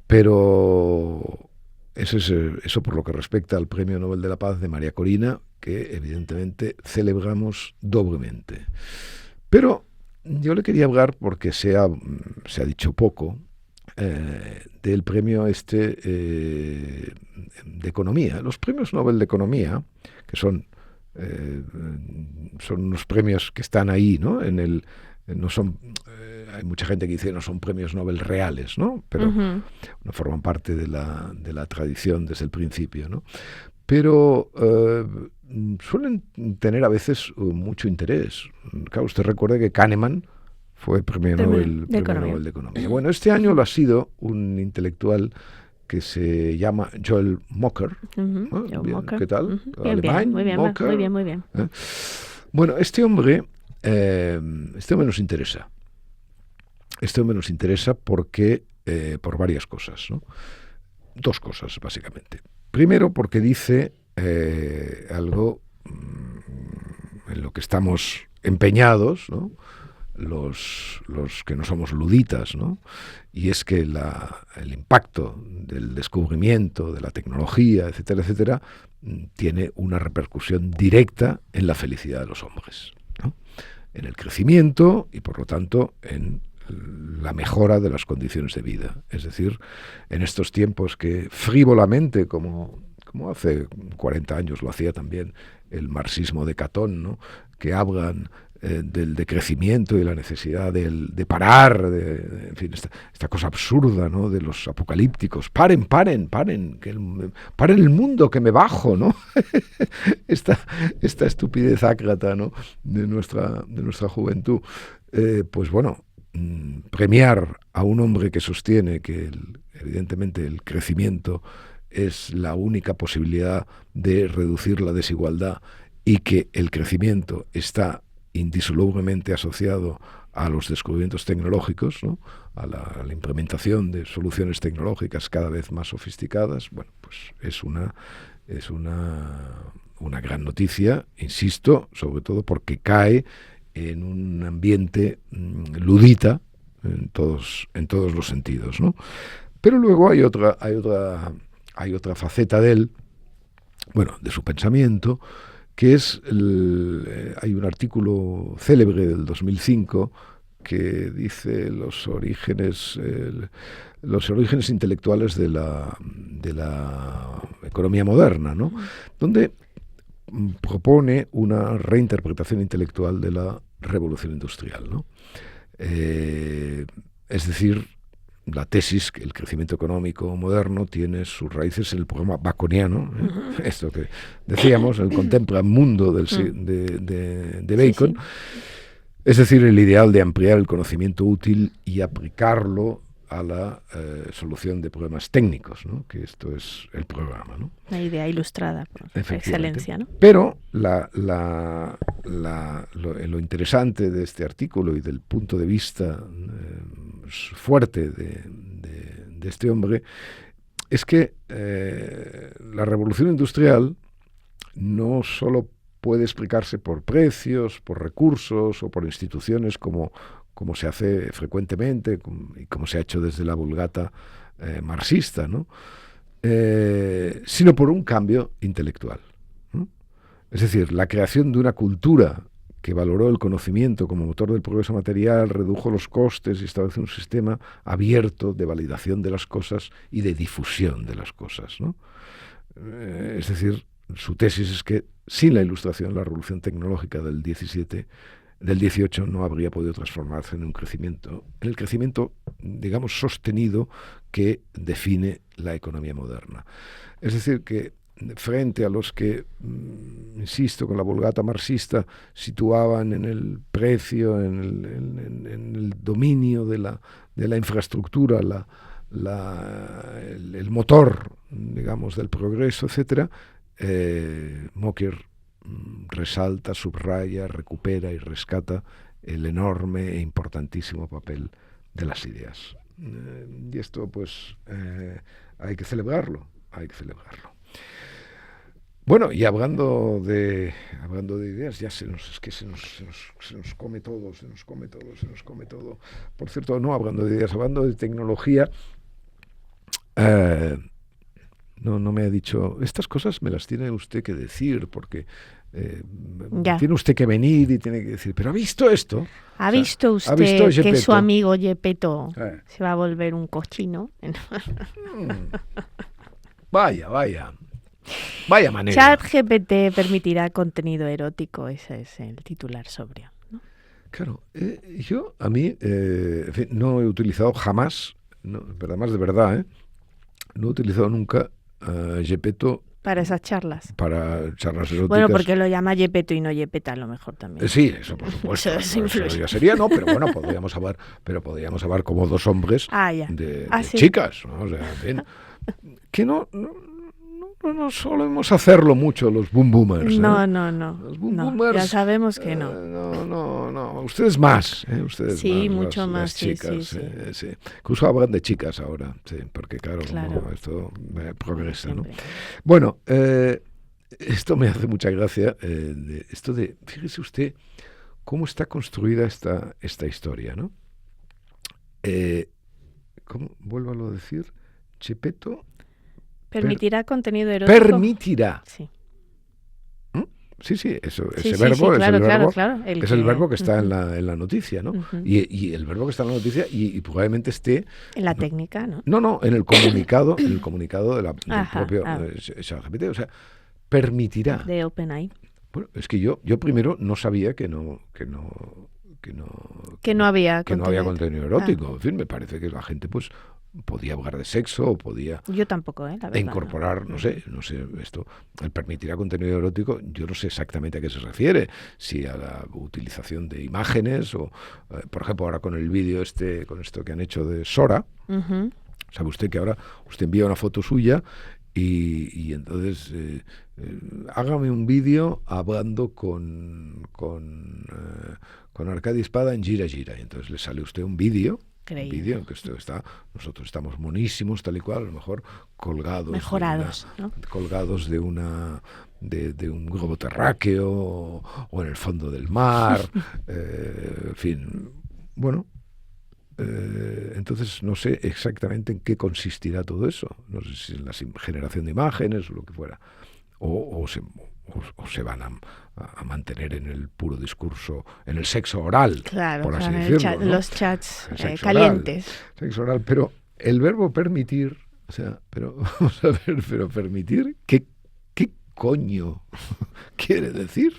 [SPEAKER 1] Pero eso por lo que respecta al Premio Nobel de la Paz de María Corina, que evidentemente celebramos doblemente. Pero yo le quería hablar, porque se ha dicho poco, del premio de Economía. Los premios Nobel de Economía, que son unos premios que están ahí, ¿no? No son, hay mucha gente que dice no son premios Nobel reales, ¿no? Pero no forman parte de la tradición desde el principio, ¿no? Pero suelen tener a veces mucho interés. Claro, usted recuerde que Kahneman fue premio Nobel de Economía. Bueno, este año lo ha sido un intelectual que se llama Joel Mocker. ¿Qué tal?
[SPEAKER 2] Bien, muy bien, muy bien.
[SPEAKER 1] Bueno, este hombre nos interesa. Este hombre nos interesa porque por varias cosas, ¿no? Dos cosas, básicamente. Primero, porque dice algo en lo que estamos empeñados, ¿no? Los que no somos luditas, ¿no? Y es que el impacto del descubrimiento, de la tecnología, etcétera, etcétera, tiene una repercusión directa en la felicidad de los hombres, ¿no? En el crecimiento y, por lo tanto, en la mejora de las condiciones de vida. Es decir, en estos tiempos que frívolamente, como hace 40 años lo hacía también el marxismo de Catón, ¿no? Que hablan del decrecimiento y la necesidad de parar, en fin, esta cosa absurda, ¿no? De los apocalípticos. Paren, paren el mundo, que me bajo, ¿no? esta estupidez ácrata, ¿no? de nuestra juventud. Pues bueno, premiar a un hombre que sostiene que evidentemente el crecimiento es la única posibilidad de reducir la desigualdad y que el crecimiento está indisolublemente asociado a los descubrimientos tecnológicos, ¿no? a la implementación de soluciones tecnológicas cada vez más sofisticadas, bueno, pues es una gran noticia, insisto, sobre todo porque cae en un ambiente ludita en todos los sentidos, ¿no? Pero luego hay otra faceta de él, bueno, de su pensamiento, que es hay un artículo célebre del 2005 que dice los orígenes intelectuales de la economía moderna, ¿no? Donde propone una reinterpretación intelectual de la revolución industrial, ¿no? Es decir, la tesis que el crecimiento económico moderno tiene sus raíces en el programa baconiano, esto que decíamos, el contempla mundo de Bacon, sí. Es decir, el ideal de ampliar el conocimiento útil y aplicarlo a la solución de problemas técnicos, ¿no? Que esto es el programa, ¿no?
[SPEAKER 2] Una idea ilustrada por excelencia, ¿no?
[SPEAKER 1] Pero lo interesante de este artículo y del punto de vista fuerte de este hombre es que la revolución industrial no solo puede explicarse por precios, por recursos o por instituciones como se hace frecuentemente y como se ha hecho desde la Vulgata marxista, ¿no? Sino por un cambio intelectual, ¿no? Es decir, la creación de una cultura que valoró el conocimiento como motor del progreso material, redujo los costes y estableció un sistema abierto de validación de las cosas y de difusión de las cosas, ¿no? Es decir, su tesis es que sin la Ilustración, la revolución tecnológica del 18 no habría podido transformarse en el crecimiento, digamos, sostenido que define la economía moderna. Es decir, que frente a los que, insisto, con la Vulgata marxista situaban en el precio, en el dominio de la infraestructura, el motor, digamos, del progreso, etcétera, Mocker resalta, subraya, recupera y rescata el enorme e importantísimo papel de las ideas. Y esto, pues, hay que celebrarlo. Bueno, y hablando de ideas, ya se nos come todo. Por cierto, no hablando de ideas, hablando de tecnología, no me ha dicho, estas cosas me las tiene usted que decir, porque tiene usted que venir y tiene que decir, pero ¿ha visto esto?
[SPEAKER 2] ¿Ha visto usted que su amigo Gepetto se va a volver un cochino?
[SPEAKER 1] Vaya manera.
[SPEAKER 2] ChatGPT permitirá contenido erótico, ese es el titular sobrio, ¿no?
[SPEAKER 1] Claro, yo a mí en fin, no he utilizado jamás, no, más de verdad, no he utilizado nunca Gepetto
[SPEAKER 2] para esas charlas.
[SPEAKER 1] Para charlas eróticas.
[SPEAKER 2] Bueno, porque lo llama Gepetto y no Gepetta, a lo mejor también.
[SPEAKER 1] Sí, eso por supuesto. Eso ya sería, no, pero bueno, podríamos hablar como dos hombres de
[SPEAKER 2] ¿sí?
[SPEAKER 1] chicas, ¿no? O sea, en fin, que no solemos hacerlo mucho los boom boomers.
[SPEAKER 2] No.
[SPEAKER 1] Los boom boomers,
[SPEAKER 2] ya sabemos que no.
[SPEAKER 1] No. Ustedes más, ustedes
[SPEAKER 2] sí,
[SPEAKER 1] más.
[SPEAKER 2] Mucho más,
[SPEAKER 1] las chicas,
[SPEAKER 2] sí.
[SPEAKER 1] Incluso hablan de chicas ahora, sí, porque claro. Esto progresa, ¿no? Bueno, esto me hace mucha gracia, fíjese usted cómo está construida esta historia, ¿no? ¿Cómo? Vuélvalo a decir. Gepetto
[SPEAKER 2] permitirá contenido erótico.
[SPEAKER 1] Permitirá.
[SPEAKER 2] Sí.
[SPEAKER 1] Sí, ese verbo es el verbo que está
[SPEAKER 2] uh-huh.
[SPEAKER 1] en la noticia, ¿no?
[SPEAKER 2] Uh-huh.
[SPEAKER 1] Y el verbo que está en la noticia y probablemente esté
[SPEAKER 2] en la técnica, ¿no?
[SPEAKER 1] No, en el comunicado, del propio ChatGPT, o sea, permitirá.
[SPEAKER 2] De OpenAI.
[SPEAKER 1] Bueno, es que yo primero no sabía que no
[SPEAKER 2] había
[SPEAKER 1] contenido erótico. En fin, me parece que la gente pues podía hablar de sexo o podía
[SPEAKER 2] yo tampoco, la verdad,
[SPEAKER 1] incorporar, no sé esto, el permitirá contenido erótico, yo no sé exactamente a qué se refiere, si a la utilización de imágenes o por ejemplo ahora con el vídeo con esto que han hecho de Sora.
[SPEAKER 2] Uh-huh.
[SPEAKER 1] Sabe usted que ahora usted envía una foto suya y entonces hágame un vídeo hablando con Arcadi Espada en Gira Gira, y entonces le sale a usted un vídeo en que nosotros estamos monísimos, tal y cual, a lo mejor
[SPEAKER 2] mejorados,
[SPEAKER 1] colgados de un globo terráqueo o en el fondo del mar, en fin, bueno. Entonces no sé exactamente en qué consistirá todo eso, no sé si en la generación de imágenes o lo que fuera, o se van a mantener en el puro discurso, en el sexo oral, por así decirlo, ¿no?
[SPEAKER 2] Los chats calientes.
[SPEAKER 1] Sexo oral, pero el verbo permitir, o sea, pero vamos a ver, pero permitir, ¿qué coño quiere decir?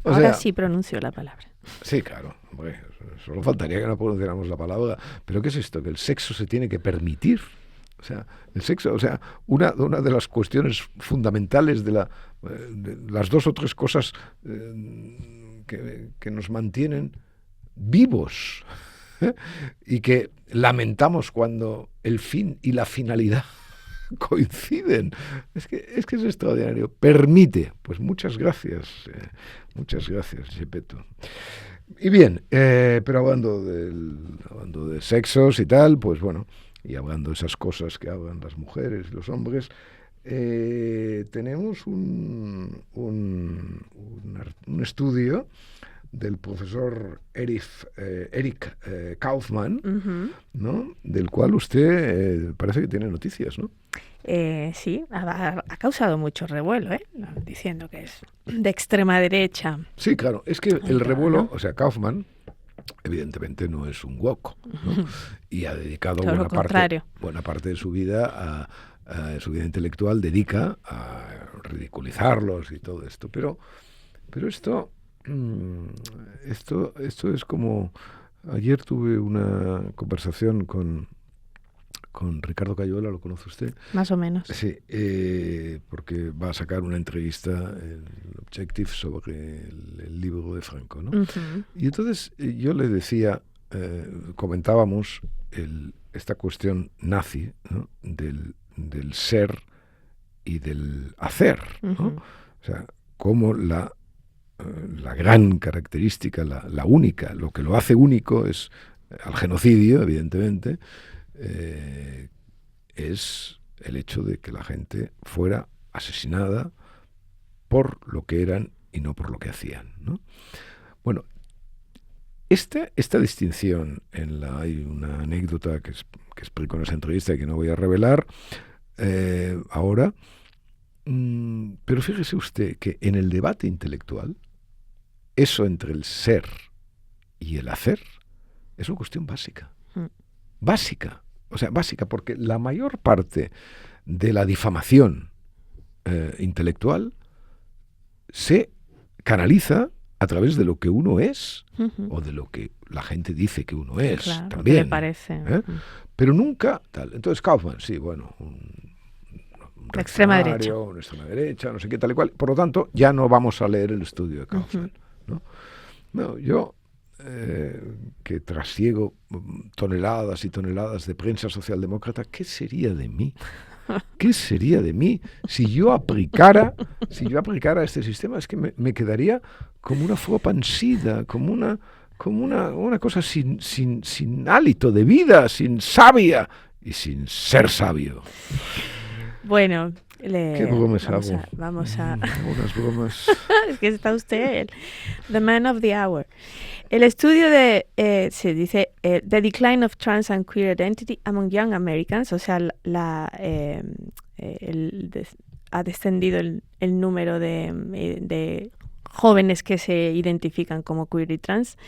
[SPEAKER 2] Ahora sí pronuncio la palabra.
[SPEAKER 1] Sí, claro, hombre, solo faltaría que no pronunciáramos la palabra, pero ¿qué es esto? Que el sexo se tiene que permitir. O sea, el sexo, o sea, una de las cuestiones fundamentales de las dos o tres cosas que nos mantienen vivos y que lamentamos cuando el fin y la finalidad coinciden. Es que es extraordinario. Permite. Pues muchas gracias, Gepetto. Y bien, pero hablando de sexos y tal, pues bueno, y hablando de esas cosas que hablan las mujeres y los hombres, tenemos un estudio del profesor Eric Kaufmann, ¿no? Del cual usted parece que tiene noticias, ¿no?
[SPEAKER 2] Sí, ha causado mucho revuelo, diciendo que es de extrema derecha.
[SPEAKER 1] Sí, claro, es que el revuelo, o sea, Kaufmann evidentemente no es un woke, ¿no? Y ha dedicado buena parte de su vida su vida intelectual dedica a ridiculizarlos y todo esto, pero esto es como ayer tuve una conversación con Ricardo Cayuela, ¿lo conoce usted?
[SPEAKER 2] Más o menos.
[SPEAKER 1] Sí, porque va a sacar una entrevista en Objective sobre el libro de Franco, ¿no?
[SPEAKER 2] Uh-huh.
[SPEAKER 1] Y entonces yo le decía, comentábamos esta cuestión nazi, ¿no? del ser y del hacer, ¿no?
[SPEAKER 2] Uh-huh.
[SPEAKER 1] O sea, cómo la gran característica, la única, lo que lo hace único es al genocidio, evidentemente, es el hecho de que la gente fuera asesinada por lo que eran y no por lo que hacían, ¿no? Bueno, esta distinción, hay una anécdota que explico en esa entrevista y que no voy a revelar ahora, pero fíjese usted que en el debate intelectual, eso entre el ser y el hacer es una cuestión básica. Básica. O sea, básica, porque la mayor parte de la difamación intelectual se canaliza a través de lo que uno es, o de lo que la gente dice que uno es,
[SPEAKER 2] claro,
[SPEAKER 1] también.
[SPEAKER 2] Lo que le parece.
[SPEAKER 1] Pero nunca tal. Entonces Kaufmann, sí, bueno, un
[SPEAKER 2] extrema derecha,
[SPEAKER 1] una extrema derecha, no sé qué, tal y cual. Por lo tanto, ya no vamos a leer el estudio de Kaufmann, ¿no? No, yo que trasiego toneladas y toneladas de prensa socialdemócrata, ¿qué sería de mí? ¿Qué sería de mí si yo aplicara este sistema? Es que me quedaría como una flor pansida, como una cosa sin hálito de vida, sin savia y sin ser sabio.
[SPEAKER 2] Bueno,
[SPEAKER 1] ¿qué bromas hago?
[SPEAKER 2] Vamos a
[SPEAKER 1] unas bromas.
[SPEAKER 2] Es que está usted, the man of the hour. El estudio se dice The Decline of Trans and Queer Identity Among Young Americans, o sea, ha descendido el número de jóvenes que se identifican como queer y trans,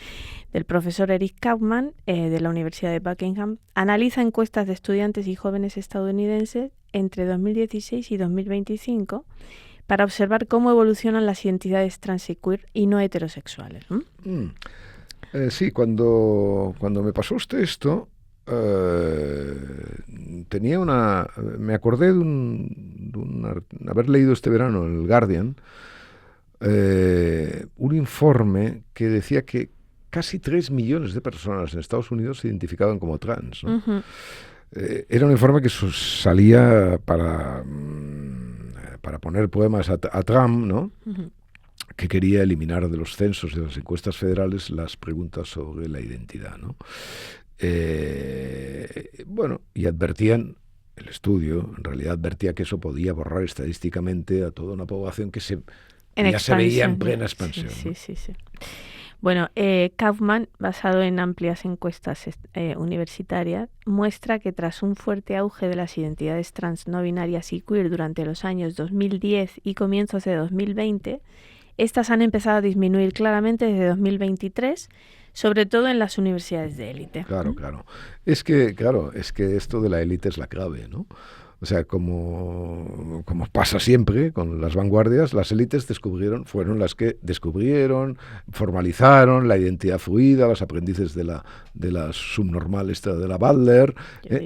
[SPEAKER 2] del profesor Eric Kaufmann de la Universidad de Buckingham. Analiza encuestas de estudiantes y jóvenes estadounidenses entre 2016 y 2025 para observar cómo evolucionan las identidades trans y queer y no heterosexuales.
[SPEAKER 1] Sí, cuando me pasó usted esto, me acordé de haber leído este verano en el Guardian un informe que decía que casi 3 millones de personas en Estados Unidos se identificaban como trans, ¿no? Era un informe que salía para poner poemas a Trump, ¿no? Que quería eliminar de los censos y de las encuestas federales las preguntas sobre la identidad, ¿no? Bueno, y advertían, el estudio en realidad advertía que eso podía borrar estadísticamente a toda una población que ya se veía en plena expansión.
[SPEAKER 2] Sí. Bueno, Kaufmann, basado en amplias encuestas universitarias, muestra que tras un fuerte auge de las identidades trans, no binarias y queer durante los años 2010 y comienzos de 2020, estas han empezado a disminuir claramente desde 2023, sobre todo en las universidades de élite.
[SPEAKER 1] Claro. Es que esto de la élite es la clave, ¿no? O sea, como pasa siempre con las vanguardias, las élites fueron las que descubrieron, formalizaron la identidad fluida, los aprendices de la subnormal de la Butler,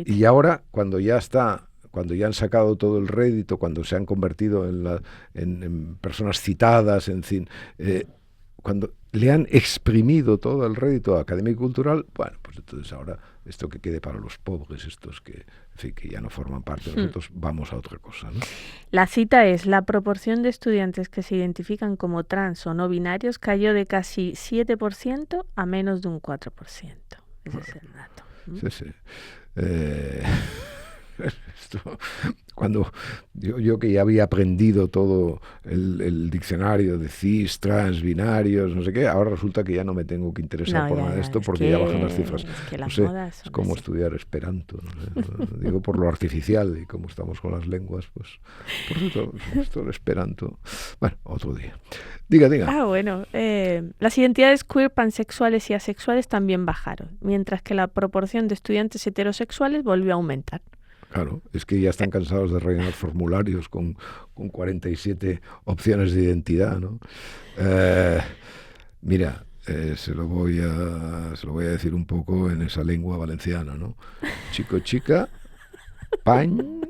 [SPEAKER 1] y ahora cuando ya han sacado todo el rédito, cuando se han convertido en personas citadas, en fin, cuando le han exprimido todo el rédito académico y cultural, bueno, pues entonces ahora esto que quede para los pobres, estos que, en fin, que ya no forman parte de nosotros, vamos a otra cosa, ¿no?
[SPEAKER 2] La cita es: la proporción de estudiantes que se identifican como trans o no binarios cayó de casi 7% a menos de un 4%. Ese es el dato.
[SPEAKER 1] Sí, sí. Esto, cuando yo que ya había aprendido todo el diccionario de cis, trans, binarios, no sé qué, ahora resulta que ya no me tengo que interesar por nada de esto porque ya bajan las cifras.
[SPEAKER 2] Es que
[SPEAKER 1] No
[SPEAKER 2] las
[SPEAKER 1] sé,
[SPEAKER 2] modas
[SPEAKER 1] es
[SPEAKER 2] son
[SPEAKER 1] como
[SPEAKER 2] así.
[SPEAKER 1] estudiar Esperanto, no sé, digo por lo artificial y como estamos con las lenguas, pues por cierto, esto del Esperanto. Bueno, otro día. Diga.
[SPEAKER 2] Bueno, las identidades queer, pansexuales y asexuales también bajaron, mientras que la proporción de estudiantes heterosexuales volvió a aumentar.
[SPEAKER 1] Claro, es que ya están cansados de rellenar formularios con 47 opciones de identidad, ¿no? Mira, se lo voy a decir un poco en esa lengua valenciana, ¿no? Chico, chica, pañ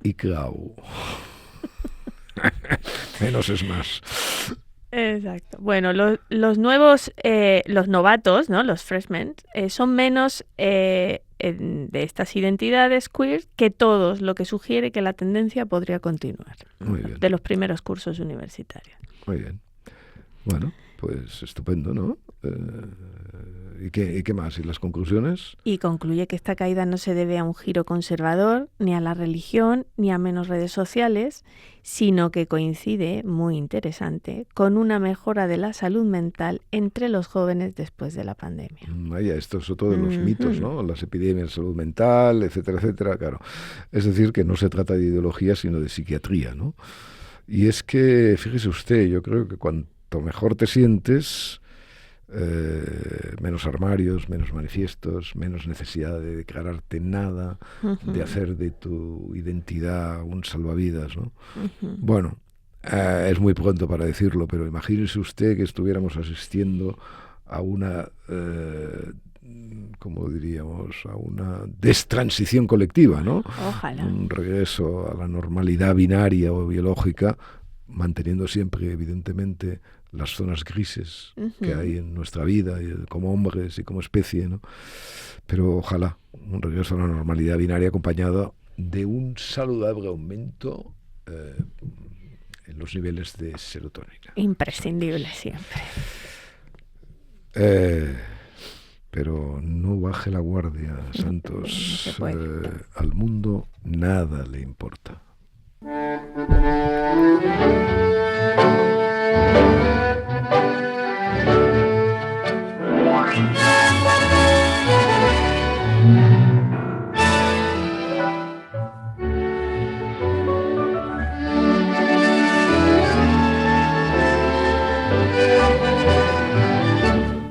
[SPEAKER 1] y clau. Menos es más.
[SPEAKER 2] Exacto. Bueno, los nuevos, los novatos, ¿no? Los freshmen, son menos de estas identidades queer que todos, lo que sugiere que la tendencia podría continuar.
[SPEAKER 1] Muy bien.
[SPEAKER 2] De los primeros cursos universitarios.
[SPEAKER 1] Muy bien. Bueno, pues estupendo, ¿no? ¿Y qué más? ¿Y las conclusiones?
[SPEAKER 2] Y concluye que esta caída no se debe a un giro conservador, ni a la religión, ni a menos redes sociales, sino que coincide, muy interesante, con una mejora de la salud mental entre los jóvenes después de la pandemia.
[SPEAKER 1] Vaya, esto es otro de los mitos, ¿no? Las epidemias de salud mental, etcétera, etcétera, claro. Es decir, que no se trata de ideología, sino de psiquiatría, ¿no? Y es que, fíjese usted, yo creo que cuanto mejor te sientes, menos armarios, menos manifiestos, menos necesidad de declararte nada, de hacer de tu identidad un salvavidas, ¿no? Bueno, es muy pronto para decirlo, pero imagínese usted que estuviéramos asistiendo a una, como diríamos, a una destransición colectiva, ¿no?
[SPEAKER 2] Ojalá.
[SPEAKER 1] Un regreso a la normalidad binaria o biológica, manteniendo siempre, evidentemente, las zonas grises que hay en nuestra vida, como hombres y como especie, ¿no? Pero ojalá un regreso a la normalidad binaria acompañado de un saludable aumento en los niveles de serotonina.
[SPEAKER 2] Imprescindible siempre.
[SPEAKER 1] Pero no baje la guardia, Santos.
[SPEAKER 2] No se puede.
[SPEAKER 1] Al mundo nada le importa.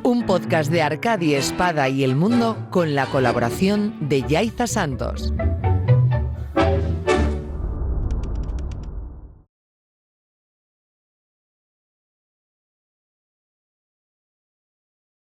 [SPEAKER 3] Un podcast de Arcadi Espada y El Mundo con la colaboración de Yaiza Santos.